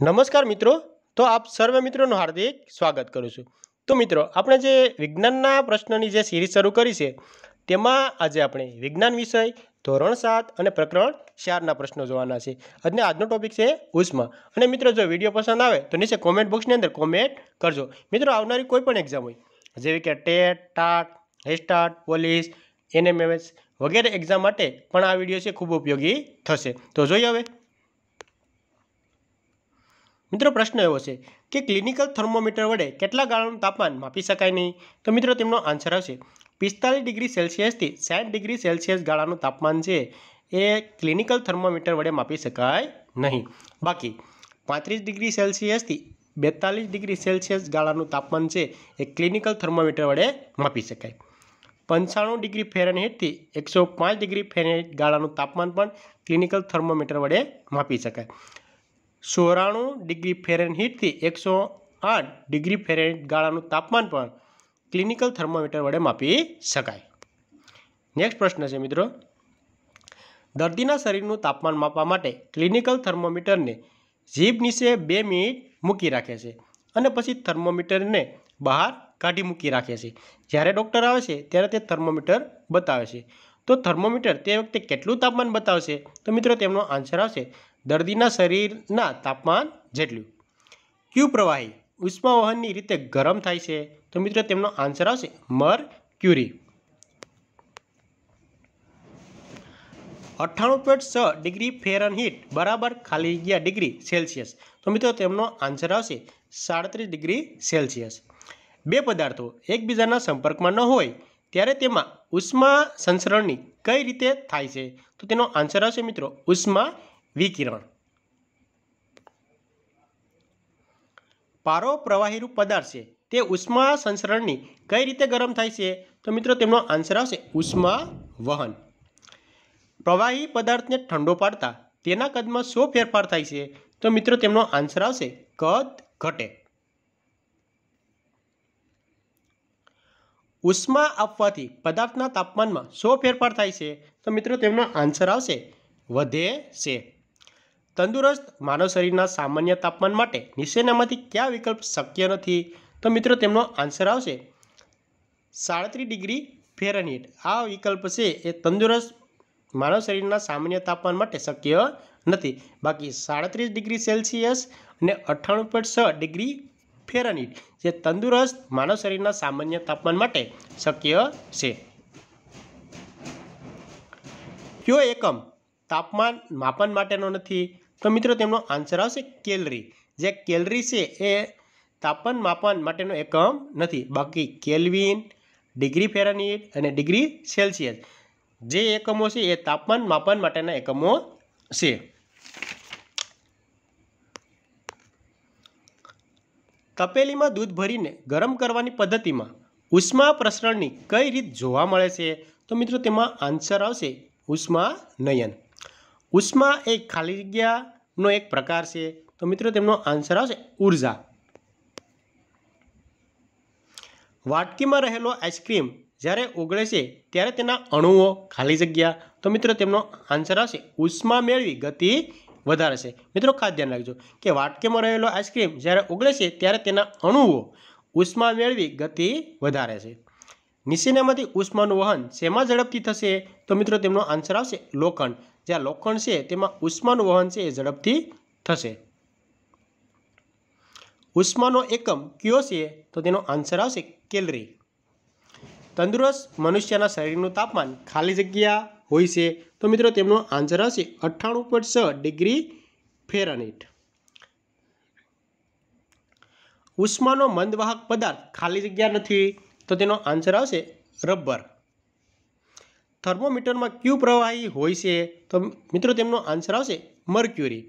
नमस्कार मित्रों। तो आप सर्व मित्रों हार्दिक स्वागत करूँ छूं। तो मित्रों આપણે જે વિજ્ઞાનના પ્રશ્નોની જે સિરીઝ શરૂ કરી છે તેમાં આજે આપણે વિજ્ઞાન વિષય ધોરણ 7 અને પ્રકરણ 4 ના પ્રશ્નો જોવાના છે। અને આજનો ટોપિક છે ઉષ્મા। અને મિત્રો જો વિડિયો પસંદ આવે તો નીચે કોમેન્ટ બોક્સની અંદર કોમેન્ટ કરજો। મિત્રો આવનારી કોઈ પણ એક્ઝામ હોય જેવી કે ટેટ, ટાટ, હેસ્ટાટ, પોલીસ, એનએમએમએસ વગેરે એક્ઝામ માટે પણ આ વિડિયો છે ખૂબ ઉપયોગી થશે। તો જોઈએ હવે मित्रों प्रश्न एवो छे कि क्लिनिकल थर्मोमीटर वडे केटला गाळानुं तापमान मापी शकाय नहीं। तो मित्रों तेमनो आंसर आवशे 45 डिग्री सेल्सियस थी 60 डिग्री सेल्सियस गाळानुं तापमान छे ए क्लिनिकल थर्मोमीटर वडे मापी शकाय नहीं। बाकी 35 डिग्री सेल्सियस थी 42 डिग्री सेल्सियस गाळानुं तापमान छे ए क्लिनिकल थर्मोमीटर वडे मापी शकाय। 95 डिग्री फेरनहीट थी 105 डिग्री फेरनहीट गाळानुं तापमान पण क्लिनिकल थर्मोमीटर वडे मापी शकाय। 94 डिग्री फेरनहीट थी 108 डिग्री फेरनहीट गाळानुं तापमान पण क्लिनिकल थर्मोमीटर वडे मापी शकाय। नेक्स्ट प्रश्न है मित्रों, दर्दीना शरीरनुं तापमान मापवा माटे क्लिनिकल थर्मोमीटर ने जीभ नीचे 2 मिनिट मूकी राखे छे अने पछी थर्मोमीटर ने बहार काढी मूकी राखे छे। ज्यारे डॉक्टर आवे छे त्यारे ते थर्मोमीटर बतावे छे। तो थर्मोमीटर ते वखते केटलुं तापमान बतावशे? तो मित्रों तेमनो आंसर आवशे दर्दीना शरीरना तापमान जेटलुं। क्यू प्रवाही उष्मावहननी रीते गरम थाय छे? तो मित्रों तेमनो आंसर आवशे मरक्यूरी। 98.6 डिग्री फेरनहीट बराबर खाली जग्या डिग्री सेल्सियस। तो मित्रों तेमनो आंसर आवशे 37 डिग्री सेल्सियस। बे पदार्थों एकबीजाना संपर्कमां न होय त्यारे तेमां उष्मा संसरणनी कई रीते थाय छे? तो तेनो आंसर आवशे मित्रों उष्मा विकिरण। पारो प्रवाहीरूप पदार्थ छे ते उष्मा संसरणनी कई रीते गरम थाय छे? तो मित्रों तेमनो आंसर आवशे उष्मा वहन। प्रवाही पदार्थने ठंडो पाडता तेना कदमां शो फेरफार थाय छे? तो मित्रों तेमनो आंसर आवशे कद घटे। उष्मा आपवाथी पदार्थना तापमानमां शो फेरफार थाय छे? तो मित्रों तेमनो आंसर आवशे वधे छे। तंदुरस्त मानव शरीरना सामान्य तापमान माटे नीचेनामांथी क्या विकल्प शक्य नथी? तो मित्रों तेमनो आंसर आवशे 37 डिग्री फेरनहीट। आ विकल्प छे ए तंदुरस्त मानव शरीरना सामान्य तापमान माटे शक्य नथी। बाकी 37 डिग्री सेल्सियस अने 98.6 डिग्री फेरनहीट जे तंदुरस्त मानव शरीरना सामान्य तापमान माटे शक्य छे। क्यो एकम तापमान मापन माटेनो नथी? तो मित्रों तेमनो आंसर आवशे केलरी। जे केलरी छे ए तापमान मापन माटेनो एकम नथी। बाकी केल्विन, डिग्री फेरनहीट अने डिग्री सेल्सियस जे एकमो छे ए तापमान मापन माटेना एकमो छे। तपेलीमां दूध भरीने गरम करवानी पद्धतिमां उष्मा प्रसरणनी कई रीत जोवा मळे छे? तो मित्रों तेमां आंसर आवशे उष्मा नयन। उष्मा एक खाली जग्यानो एक प्रकार है। तो मित्रों तेमनो आंसर आवशे ऊर्जा। वाटकीमां रहेलो आइसक्रीम ज्यारे ओगळे छे त्यारे तेना अणुओ खाली जग्या। तो मित्रों तेमनो आंसर आवशे उष्मा मेळवी गति वधारे छे। मित्रों खास ध्यान राखजो कि वाटकीमां रहेलो आइसक्रीम ज्यारे ओगळे छे त्यारे तेना अणुओ उष्मा मेळवी गति वधारे छे। नीचेनामांथी उष्मानुं वहन शेमां झड़पथी थशे? तो मित्रों तेमनो आंसर आवशे लोखंड। ज्यां लोखंड छे तेमां उष्मानुं वहन छे ए झड़पथी थशे। उष्मानो एकम कयो छे? तो तेनो आंसर आवशे केलरी। तंदुरस्त मनुष्यना शरीरनुं तापमान खाली जग्या होय छे? तो मित्रों तेमनो आंसर आवशे 98.6 डिग्री फेरनहीट। उष्मानो मंदवाहक पदार्थ खाली जग्या नथी? तो तेनो आंसर आवशे रबर। थर्मोमीटर में क्यू प्रवाही होय छे? तो मित्रों तेमनो आंसर आवशे मरक्यूरी।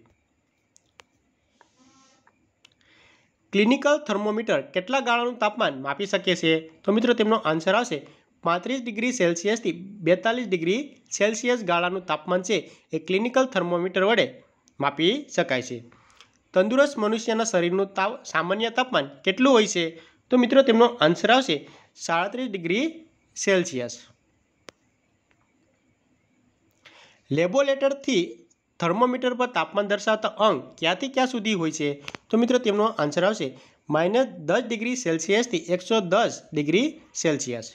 क्लिनिकल थर्मोमीटर केटला गाळानुं तापमान मापी शके छे? तो मित्रों तेमनो आंसर आवशे 35 डिग्री सेल्सियस थी 42 डिग्री सेल्सियस गाळानुं तापमान छे ए क्लिनिकल थर्मोमीटर वडे मापी शकाय छे। तंदुरस्त मनुष्यना शरीरनुं सामान्य तापमान केटलुं होय छे? तो मित्रों तेमनो आंसर आवशे 37 डिग्री सेल्सियस। लेबोरेटरी थी થર્મોમીટર પર તાપમાન દર્શાવતા અંક ક્યાંથી ક્યાં સુધી હોય છે? તો મિત્રો તેમનો આન્સર આવશે -10 ડિગ્રી સેલ્સિયસથી 110 ડિગ્રી સેલ્સિયસ.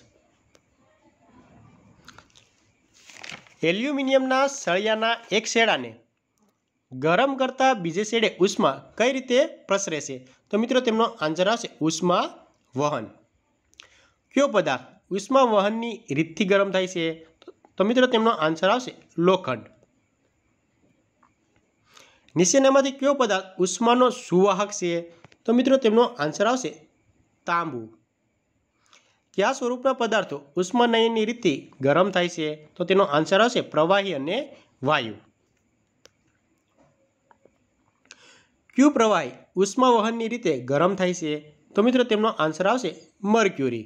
એલ્યુમિનિયમના સળિયાના એક છેડાને ગરમ કરતા બીજે છેડે ઉષ્મા કઈ રીતે પ્રસરે છે? તો મિત્રો તેમનો આન્સર આવશે ઉષ્મા વહન. કયો પદાર્થ ઉષ્મા વહનની રીતથી ગરમ થાય છે? તો મિત્રો તેમનો આન્સર આવશે લોખંડ. નીચેનામાંથી કયો પદાર્થ ઉષ્માનો સુવાહક છે? તો મિત્રો તેમનો આન્સર આવશે તાંબુ. કયા સ્વરૂપના પદાર્થો ઉષ્માનયનની રીતથી ગરમ થાય છે? તો તેનો આન્સર આવશે પ્રવાહી અને વાયુ. કયું પ્રવાહી ઉષ્મા વહનની રીતે ગરમ થાય છે? તો મિત્રો તેમનો આન્સર આવશે મર્ક્યુરી.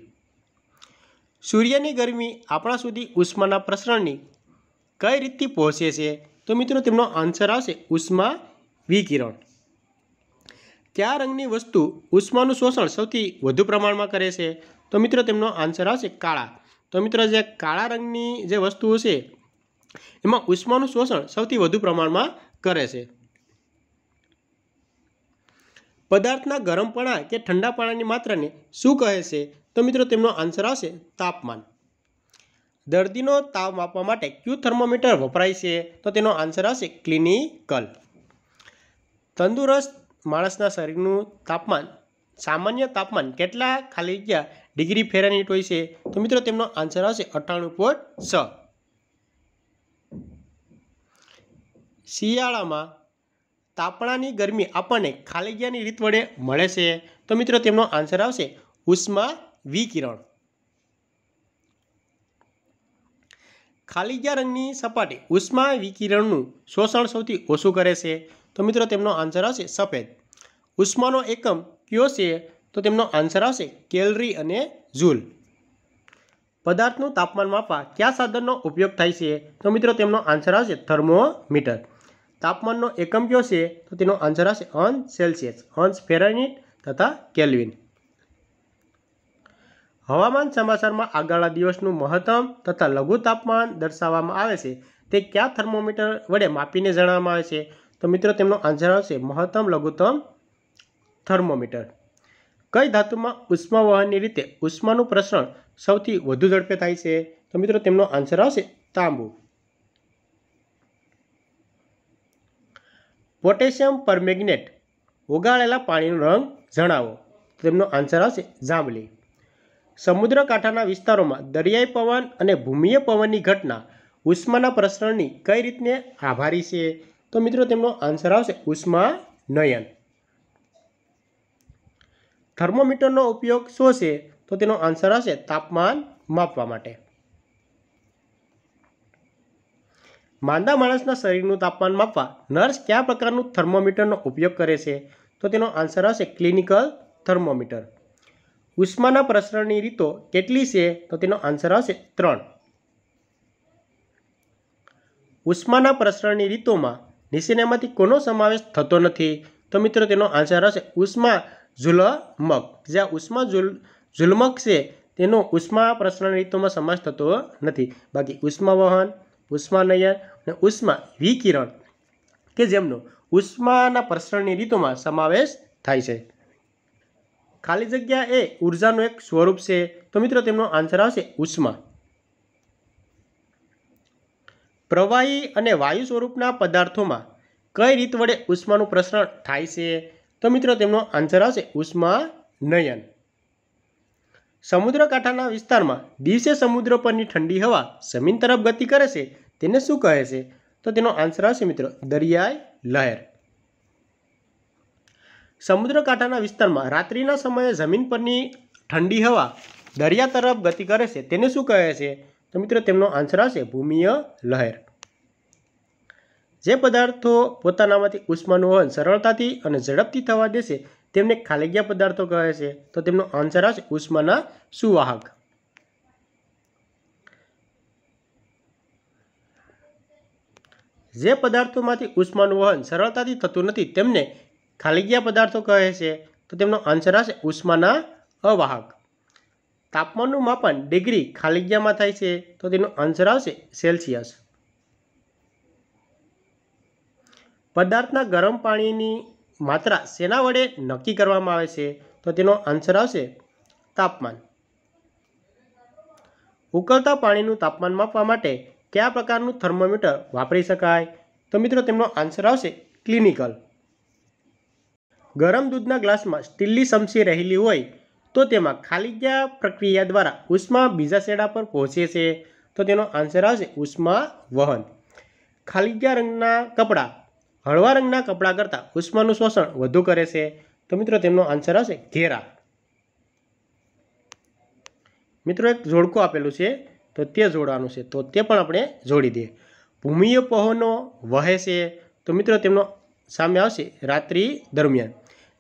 સૂર્યની ગરમી આપણા સુધી ઉષ્માના પ્રસરણની કઈ રીતથી પહોંચે છે? તો મિત્રો તેમનો આન્સર આવશે ઉષ્મા વિકિરણ. કયા રંગની વસ્તુ ઉષ્માનું શોષણ સૌથી વધુ પ્રમાણમાં કરે છે? તો મિત્રો તેમનો આન્સર આવશે કાળા. તો મિત્રો જે કાળા રંગની જે વસ્તુઓ છે એમાં ઉષ્માનું શોષણ સૌથી વધુ પ્રમાણમાં કરે છે. પદાર્થના ગરમપણા કે ઠંડાપણાની માત્રાને શું કહે છે? તો મિત્રો તેમનો આન્સર આવશે તાપમાન. દર્દીનો તાવ માપવા માટે કયું થર્મોમીટર વપરાય છે? તો તેનો આન્સર આવશે ક્લિનિકલ. તંદુરસ્ત માણસના શરીરનું તાપમાન સામાન્ય તાપમાન કેટલા ખાલી જગ્યા ડિગ્રી ફેરનહીટ હોય છે? તો મિત્રો તેમનો આન્સર આવશે 98.6. શિયાળામાં તાપણાની ગરમી આપણને ખાલી જગ્યાની રીત વડે મળે છે? તો મિત્રો તેમનો આન્સર આવશે ઉષ્મા વિકિરણ. ખાલી જગ્યા રંગની સપાટી ઉષ્મા વિકિરણનું શોષણ સૌથી ઓછું કરે છે? તો મિત્રો તેમનો આન્સર આવશે સફેદ. ઉષ્માનો એકમ કયો છે? તો તેમનો આન્સર આવશે કેલરી અને જૂલ. પદાર્થનું તાપમાન માપવા કયા સાધનનો ઉપયોગ થાય છે? તો મિત્રો તેમનો આન્સર આવશે થર્મોમીટર. તાપમાનનો એકમ કયો છે? તો તેનો આન્સર આવશે અંશ સેલ્સિયસ, અંશ ફેરનહીટ તથા કેલ્વિન. હવામાન સમાચારમાં આગળના દિવસનું મહત્તમ તથા લઘુ તાપમાન દર્શાવવામાં આવે છે તે કયા થર્મોમીટર વડે માપીને જણાવવામાં આવે છે? તો મિત્રો તેમનો આન્સર આવશે મહત્તમ લઘુત્તમ થર્મોમીટર. કઈ ધાતુમાં ઉષ્મા વહનની રીતે ઉષ્માનું પ્રસરણ સૌથી વધુ ઝડપે થાય છે? તો મિત્રો તેમનો આન્સર આવશે તાંબુ. પોટેશિયમ પરમેંગનેટ ઓગાળેલા પાણીનો રંગ જણાવો. તેમનો આન્સર આવશે જાંબલી. સમુદ્રકાંઠાના વિસ્તારોમાં દરિયાઈ પવન અને ભૂમિય પવનની ઘટના ઉષ્માના પ્રસરણની કઈ રીતને આભારી છે? તો મિત્રો તેમનો આન્સર આવશે ઉષ્માનયન. થર્મોમીટરનો ઉપયોગ શું છે? તો તેનો આન્સર આવશે તાપમાન માપવા માટે. માંદા માણસના શરીરનું તાપમાન માપવા નર્સ કયા પ્રકારનું થર્મોમીટરનો ઉપયોગ કરે છે? તો તેનો આન્સર આવશે ક્લિનિકલ થર્મોમીટર. ઉષ્માના પ્રસરણની રીતો કેટલી છે? તો તેનો આન્સર આવશે 3. ઉષ્માના પ્રસરણની રીતોમાં નીચેનામાંથી કોનો સમાવેશ થતો નથી? તો મિત્રો તેનો આન્સર આવશે ઉષ્મા ઝુલમક. જ્યાં ઉષ્મા ઝુલમક છે તેનો ઉષ્મા પ્રસરણ રીતોમાં સમાવેશ થતો નથી. બાકી ઉષ્મા વહન, ઉષ્માનયન અને ઉષ્મા વિકિરણ કે જેમનો ઉષ્માના પ્રસરણની રીતોમાં સમાવેશ થાય છે. ખાલી જગ્યા એ ઉર્જાનું એક સ્વરૂપ છે? તો મિત્રો તેમનો આન્સર આવશે ઉષ્મા. પ્રવાહી અને વાયુ સ્વરૂપના પદાર્થોમાં કઈ રીત વડે ઉષ્માનું પ્રસરણ થાય છે? તો મિત્રો તેમનો આન્સર આવશે ઉષ્માનયન. સમુદ્રકાંઠાના વિસ્તારમાં દિવસે સમુદ્ર પરની ઠંડી હવા જમીન તરફ ગતિ કરે છે તેને શું કહે છે? તો તેનો આન્સર આવશે મિત્રો દરિયાઈ લહેર. સમુદ્રકાંઠાના વિસ્તારમાં રાત્રિના સમયે જમીન પરની ઠંડી હવા દરિયા તરફ ગતિ કરે છે તેને શું કહે છે? તો મિત્રો તેમનો આન્સર આવશે ભૂમિય લહેર. જે પદાર્થો પોતાનામાંથી ઉષ્માનું વહન સરળતાથી અને ઝડપથી થવા દેશે તેમને ખાલી જગ્યા પદાર્થો કહે છે? તો તેમનો આન્સર આવશે ઉષ્માના સુવાહક. જે પદાર્થોમાંથી ઉષ્માનું વહન સરળતાથી થતું નથી તેમને ખાલી જગ્યા પદાર્થો કહે છે? તો તેમનો આન્સર આવશે ઉષ્માના અવાહક. તાપમાનનું માપન ડિગ્રી ખાલી જગ્યામાં થાય છે? તો તેનો આન્સર આવશે સેલ્સિયસ. પદાર્થના ગરમ પાણીની માત્રા શેના વડે નક્કી કરવામાં આવે છે? તો તેનો આન્સર આવશે તાપમાન. ઉકળતા પાણીનું તાપમાન માપવા માટે કયા પ્રકારનું થર્મોમીટર વાપરી શકાય? તો મિત્રો તેમનો આન્સર આવશે ક્લિનિકલ. ગરમ દૂધના ગ્લાસમાં સ્ટીલની સમસી રહેલી હોય તો તેમાં ખાલી જગ્યા પ્રક્રિયા દ્વારા ઉષ્મા બીજા છેડા પર પહોંચે છે? તો તેનો આન્સર આવશે ઉષ્મા વહન. ખાલી જગ્યા રંગના કપડાં હળવા રંગના કપડાં કરતાં ઉષ્માનું શોષણ વધુ કરે છે? તો મિત્રો તેમનો આન્સર આવશે ઘેરા. મિત્રો એક જોડકું આપેલું છે તો તે જોડવાનું છે, તો તે પણ આપણે જોડી દઈએ. ભૂમિય પવનો વહે છે? તો મિત્રો તેમનો સામે આવશે રાત્રિ દરમિયાન.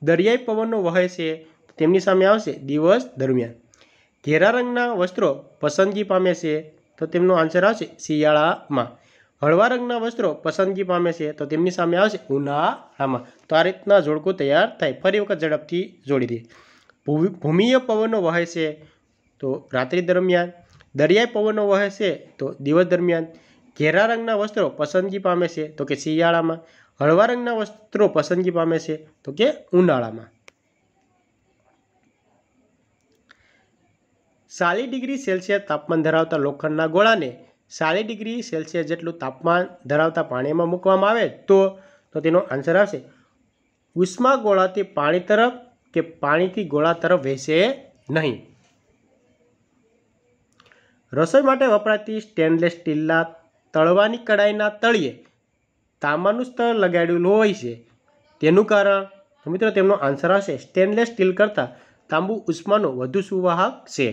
દરિયાઈ પવનો વહે છે? તો તેમની સામે આવશે દિવસ દરમિયાન. ઘેરા રંગના વસ્ત્રો પસંદગી પામે છે? તો તેમનો આન્સર આવશે શિયાળામાં. હળવા રંગના વસ્ત્રો પસંદગી પામે છે? તો તેમની સામે આવશે ઉનાળામાં. તો આ રીતના જોડકું તૈયાર થાય. ફરી વખત ઝડપથી જોડી દઈએ. ભૂમિય પવનો વહે છે? તો રાત્રિ દરમિયાન. દરિયાઈ પવનો વહે છે? તો દિવસ દરમિયાન. ઘેરા રંગના વસ્ત્રો પસંદગી પામે છે? તો કે શિયાળામાં. હળવા રંગના વસ્ત્રો પસંદગી પામે છે? તો કે ઉનાળામાં. 40 ડિગ્રી સેલ્સિયસ તાપમાન ધરાવતા લોખંડના ગોળાને 40 ડિગ્રી સેલ્સિયસ જેટલું તાપમાન ધરાવતા પાણીમાં મૂકવામાં આવે તો તેનો આન્સર આવશે ઉષ્મા ગોળાથી પાણી તરફ કે પાણીથી ગોળા તરફ વહેશે નહીં. રસોઈ માટે વપરાતી સ્ટેનલેસ સ્ટીલના તળવાની કડાઈના તળિયે તાંબાનું સ્તર લગાડેલું હોય છે, તેનું કારણ? તો મિત્રો તેમનો આન્સર આવશે સ્ટેનલેસ સ્ટીલ કરતાં તાંબુ ઉષ્માનું વધુ સુવાહક છે.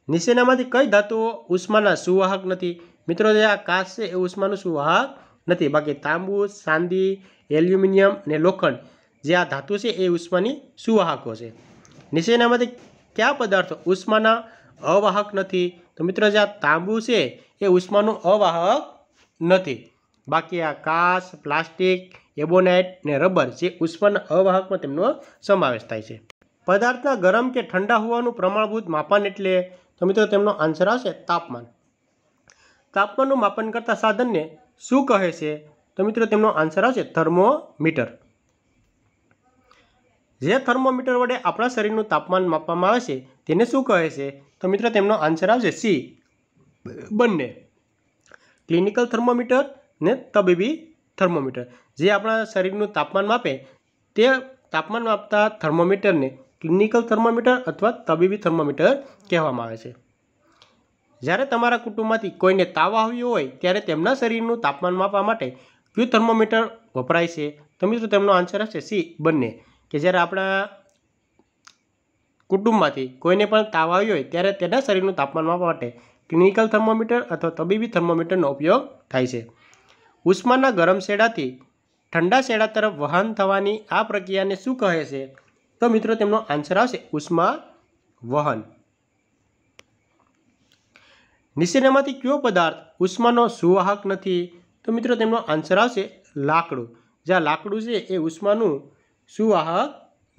નીચેનામાંથી કઈ ધાતુઓ ઉષ્માના સુવાહક નથી? મિત્રો જે આ કાચ છે એ ઉષ્માનું સુવાહક નથી, બાકી તાંબુ, ચાંદી, એલ્યુમિનિયમ અને લોખંડ જે આ ધાતુ છે એ ઉષ્માની સુવાહકો છે. નીચેનામાંથી કયા પદાર્થો ઉષ્માના અવાહક નથી? તો મિત્રો જે આ તાંબુ છે એ ઉષ્માનું અવાહક નથી, બાકી આ કાચ, પ્લાસ્ટિક, એબોનાઇટ ને રબર જે ઉષ્માના અવાહકમાં તેમનો સમાવેશ થાય છે. પદાર્થના ગરમ કે ઠંડા હોવાનું પ્રમાણભૂત માપન એટલે? તો મિત્રો તેમનો આન્સર આવશે તાપમાન. તાપમાનનું માપન કરતા સાધનને શું કહે છે? તો મિત્રો તેમનો આન્સર આવશે થર્મોમીટર. જે થર્મોમીટર વડે આપણા શરીરનું તાપમાન માપવામાં આવે છે તેને શું કહે છે? તો મિત્રો તેમનો આન્સર આવશે સી બંને. ક્લિનિકલ થર્મોમીટર ને તબીબી થર્મોમીટર. જે આપણા શરીરનું તાપમાન માપે તે તાપમાન માપતા થર્મોમીટરને ક્લિનિકલ થર્મોમીટર અથવા તબીબી થર્મોમીટર કહેવામાં આવે છે. જ્યારે તમારા કુટુંબમાંથી કોઈને તાવ આવ્યો હોય ત્યારે તેમના શરીરનું તાપમાન માપવા માટે કયું થર્મોમીટર વપરાય છે? તો મિત્રો તેમનો આન્સર હશે સી બંને. કે જ્યારે આપણા કુટુંબમાંથી કોઈને પણ તાવ આવ્યો હોય ત્યારે તેના શરીરનું તાપમાન માપવા માટે ક્લિનિકલ થર્મોમીટર અથવા તબીબી થર્મોમીટરનો ઉપયોગ થાય છે. ઉષ્માના ગરમ છેડાથી ઠંડા છેડા તરફ વહન થવાની આ પ્રક્રિયાને શું કહે છે? તો મિત્રો તેમનો આન્સર આવશે ઉષ્મા વહન. નીચેનામાંથી કયો પદાર્થ ઉષ્માનો સુવાહક નથી? તો મિત્રો તેમનો આન્સર આવશે લાકડું. જ્યાં લાકડું છે એ ઉષ્માનું સુવાહક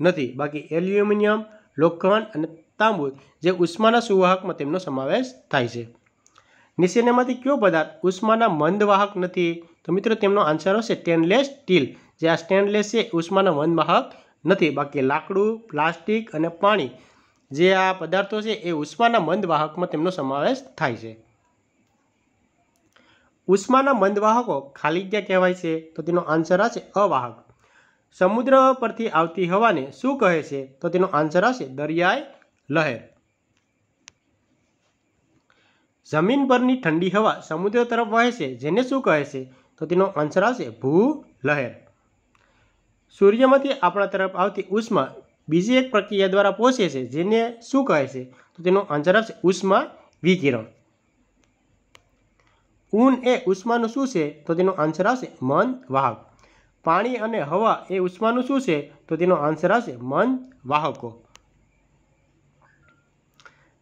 નથી, બાકી એલ્યુમિનિયમ, લોખંડ અને તાંબુ જે ઉષ્માના સુવાહકમાં તેમનો સમાવેશ થાય છે. નીચેનામાંથી કયો પદાર્થ ઉષ્માના મંદવાહક નથી? તો મિત્રો તેમનો આન્સર આવશે સ્ટેનલેસ સ્ટીલ. જે આ સ્ટેનલેસ છે ઉષ્માના મંદવાહક નથી, બાકી લાકડું, પ્લાસ્ટિક અને પાણી જે આ પદાર્થો છે એ ઉષ્માના મંદવાહકમાં તેમનો સમાવેશ થાય છે. ઉષ્માના મંદવાહકો ખાલી જગ્યા કહેવાય છે? તો તેનો આન્સર આવશે અવાહક. સમુદ્ર પરથી આવતી હવાને શું કહે છે? તો તેનો આન્સર આવશે દરિયાઈ લહેર. જમીન પરની ઠંડી હવા સમુદ્ર તરફ વહે છે જેને શું કહે છે? તો તેનો આન્સર આવશે ભૂ લહેર. સૂર્યમાંથી આપણા તરફ આવતી ઉષ્મા બીજી એક પ્રક્રિયા દ્વારા પહોંચે છે જેને શું કહે છે? તો તેનો આન્સર આવશે ઉષ્મા વિકિરણ. ઊન એ ઉષ્માનું શું છે? તો તેનો આન્સર આવશે મંદ વાહક. પાણી અને હવા એ ઉષ્માનું શું છે? તો તેનો આન્સર આવશે મંદ વાહકો.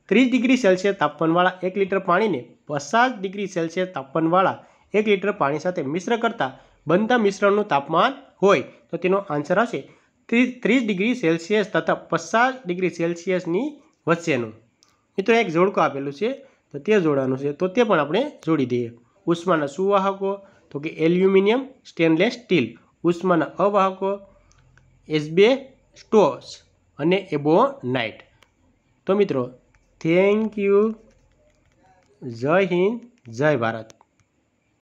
30 ડિગ્રી સેલ્સિયસ તાપમાનવાળા 1 લીટર પાણીને 50 ડિગ્રી સેલ્સિયસ તાપમાનવાળા 1 લીટર પાણી સાથે મિશ્ર કરતાં બનતા મિશ્રણનું તાપમાન હોય તો તેનો આન્સર આવશે 30 ડિગ્રી સેલ્સિયસ તથા 50 ડિગ્રી સેલ્સિયસની વચ્ચેનું. મિત્રો એક જોડકું આપેલું છે તો તે જોડવાનું છે, તો તે પણ આપણે જોડી દઈએ. ઉષ્માના સુવાહકો તો કે એલ્યુમિનિયમ, સ્ટેનલેસ સ્ટીલ, ઉષ્માના અવાહકો, એસ્બેસ્ટોસ અને એબોનાઇટ. તો મિત્રો થેન્ક યુ. જય હિન્દ, જય ભારત.